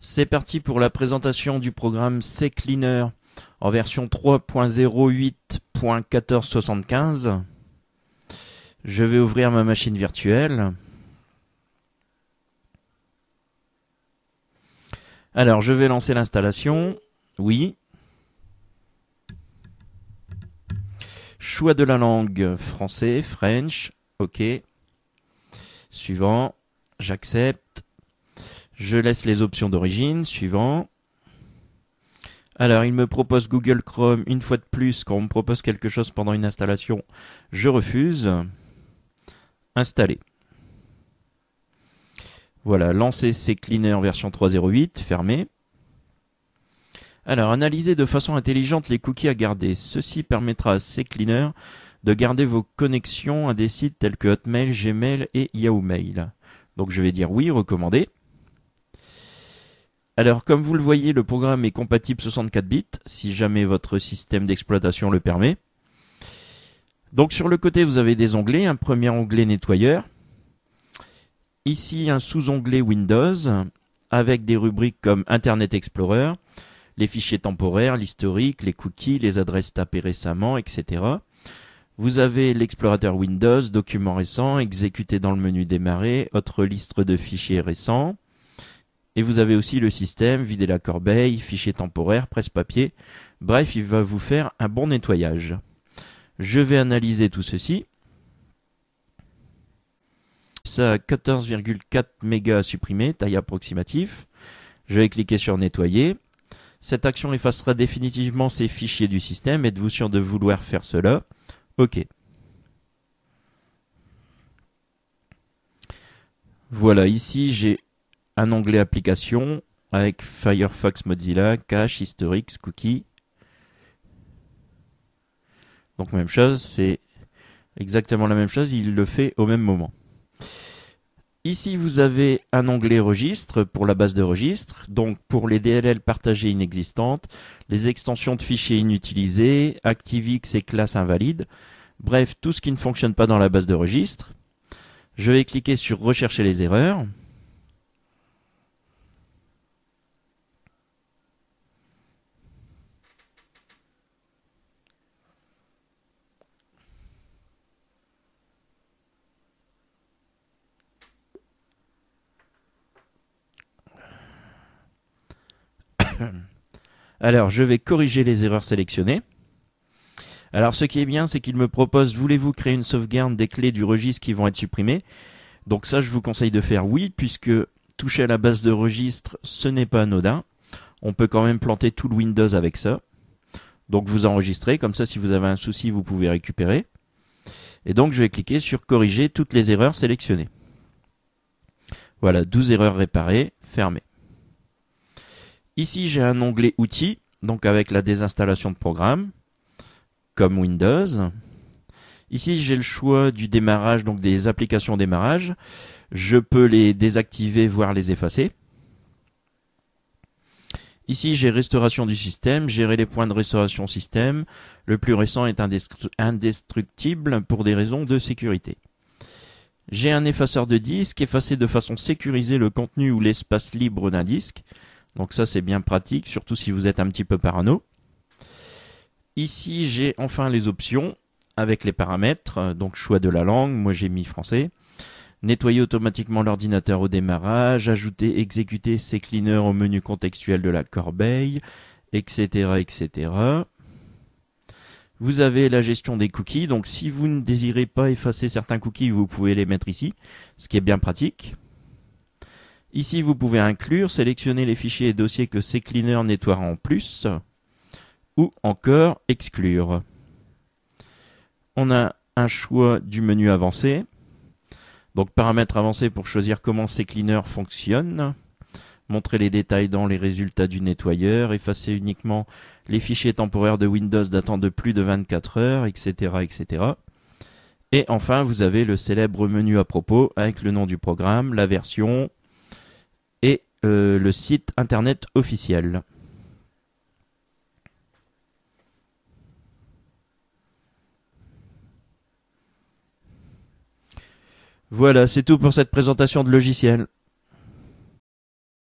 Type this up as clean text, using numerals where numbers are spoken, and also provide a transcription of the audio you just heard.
C'est parti pour la présentation du programme CCleaner en version 3.08.1475. Je vais ouvrir ma machine virtuelle. Alors, je vais lancer l'installation. Oui. Choix de la langue français, French. OK. Suivant. J'accepte. Je laisse les options d'origine. Suivant. Alors, il me propose Google Chrome. Une fois de plus, quand on me propose quelque chose pendant une installation, je refuse. Installer. Voilà, lancer CCleaner version 3.08, fermé. Alors, analyser de façon intelligente les cookies à garder. Ceci permettra à CCleaner de garder vos connexions à des sites tels que Hotmail, Gmail et Yahoo Mail. Donc, je vais dire oui, recommander. Alors, comme vous le voyez, le programme est compatible 64 bits, si jamais votre système d'exploitation le permet. Donc, sur le côté, vous avez des onglets. Un premier onglet nettoyeur. Ici, un sous-onglet Windows, avec des rubriques comme Internet Explorer, les fichiers temporaires, l'historique, les cookies, les adresses tapées récemment, etc. Vous avez l'explorateur Windows, documents récents, exécutés dans le menu démarrer, autre liste de fichiers récents. Et vous avez aussi le système, vider la corbeille, fichiers temporaires, presse-papier. Bref, il va vous faire un bon nettoyage. Je vais analyser tout ceci. Ça 14,4 mégas à supprimer, taille approximative. Je vais cliquer sur nettoyer. Cette action effacera définitivement ces fichiers du système. Êtes-vous sûr de vouloir faire cela? OK. Voilà, ici j'ai un onglet application avec Firefox, Mozilla, cache, historique, cookies. Donc même chose, c'est exactement la même chose, il le fait au même moment. Ici, vous avez un onglet registre pour la base de registre. Donc, pour les DLL partagées inexistantes, les extensions de fichiers inutilisées, ActiveX et classes invalides. Bref, tout ce qui ne fonctionne pas dans la base de registre. Je vais cliquer sur rechercher les erreurs. Alors, je vais corriger les erreurs sélectionnées. Alors, ce qui est bien, c'est qu'il me propose, voulez-vous créer une sauvegarde des clés du registre qui vont être supprimées? Donc ça, je vous conseille de faire oui, puisque toucher à la base de registre, ce n'est pas anodin. On peut quand même planter tout le Windows avec ça. Donc vous enregistrez, comme ça, si vous avez un souci, vous pouvez récupérer. Et donc, je vais cliquer sur corriger toutes les erreurs sélectionnées. Voilà, 12 erreurs réparées, fermées. Ici, j'ai un onglet outils, donc avec la désinstallation de programmes, comme Windows. Ici, j'ai le choix du démarrage, donc des applications démarrage. Je peux les désactiver, voire les effacer. Ici, j'ai restauration du système, gérer les points de restauration système. Le plus récent est indestructible pour des raisons de sécurité. J'ai un effaceur de disque, effacer de façon sécurisée le contenu ou l'espace libre d'un disque. Donc ça, c'est bien pratique, surtout si vous êtes un petit peu parano. Ici, j'ai enfin les options avec les paramètres. Donc choix de la langue, moi j'ai mis français. Nettoyer automatiquement l'ordinateur au démarrage, ajouter, exécuter CCleaner au menu contextuel de la corbeille, etc., etc. Vous avez la gestion des cookies. Donc si vous ne désirez pas effacer certains cookies, vous pouvez les mettre ici, ce qui est bien pratique. Ici, vous pouvez inclure, sélectionner les fichiers et dossiers que CCleaner nettoiera en plus, ou encore exclure. On a un choix du menu avancé. Donc paramètres avancés pour choisir comment CCleaner fonctionne. Montrer les détails dans les résultats du nettoyeur. Effacer uniquement les fichiers temporaires de Windows datant de plus de 24 heures, etc., etc. Et enfin, vous avez le célèbre menu à propos avec le nom du programme, la version et le site internet officiel. Voilà, c'est tout pour cette présentation de logiciel.